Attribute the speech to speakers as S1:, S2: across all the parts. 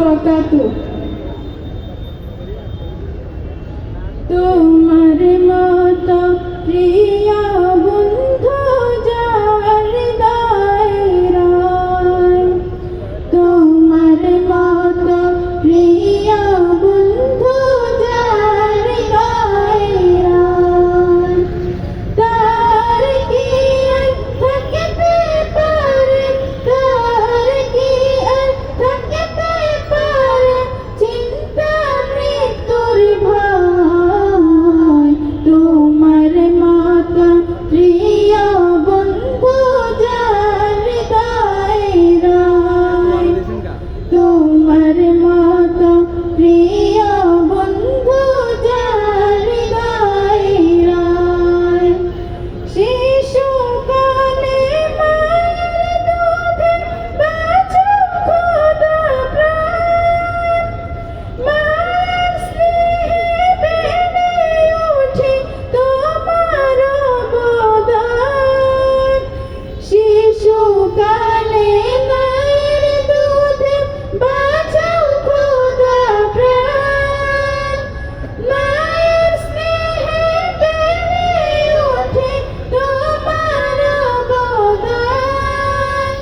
S1: বারাকাতুহু। তোমার মতো প্রিয় বন্ধু যার দায়রায়, তোমার মতো প্রিয় বন্ধু যার দায়রায়, তার কি আর থাকতে পারে, তার কি আর থাকতে পারে চিন্তা মৃত্যুর ভয়। তোমার মতো প্রিয় বন্ধু যার দায়রায়, তোমার মতো প্রিয় বন্ধু যার দায়রায়, শিশুকালে মায়ের দুধে বাঁচা খোদা প্রাণ, মায়ের স্নেহে বেড়ে ওঠে তোমার অবদান। শিশুকালে মায়ের দুধে বাঁচা খোদা প্রাণ, মায়ের স্নেহে বেড়ে ওঠে তোমার অবদান।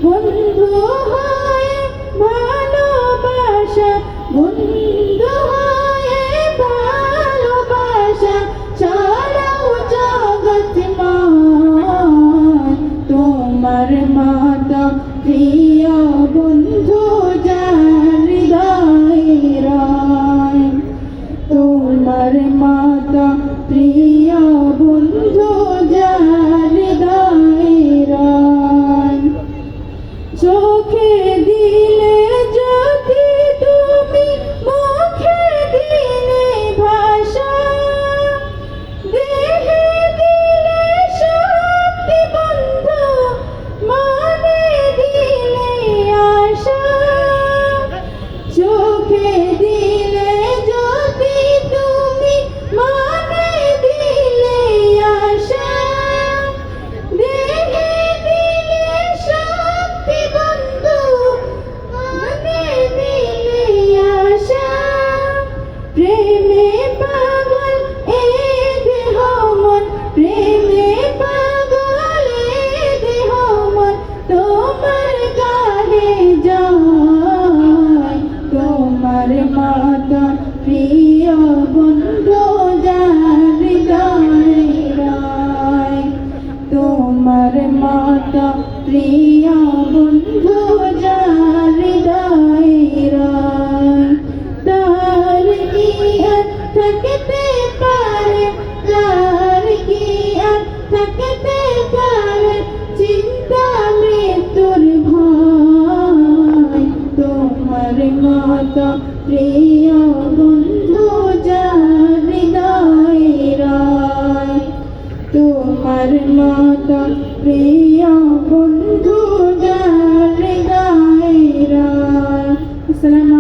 S1: বন্ধু হয়ে ভালোবাসা, বন্ধু হয়ে ভালোবাসা ছড়াও জগৎময়। তোমার মতো প্রিয় বন্ধু যার দায়রায়, তোমার মতো প্রিয় বন্ধু যার দায়রায়, চোখে দিলে যদি তুমি মুখে দিলে ভাষা, দেহে দিলে শক্তি বন্ধু, মনে দিলে আশা। চোখে দিলে যদি তুমি মনে দিলে আশা, দেহে দিলে শক্তি বন্ধু, মনে দিলে আশা। প্রেমে পাগল এ দেহ মন, প্রেমে পাগল এ দেহ মন, তোমার গানে যায়। তোমার মতো প্রিয় বন্ধু যার দায়রায়, তোমার মতো প্রিয় বন্ধু যার দায়রায়, তার কি আর থাকতে পারে, তার কি আর থাকতে পারে চিন্তা মৃত্যুর ভয়। তোমার মতো প্রিয় বন্ধু যার দায়রায়, তোমার মতো প্রিয় বন্ধু যার দায়রায়। আসসালামু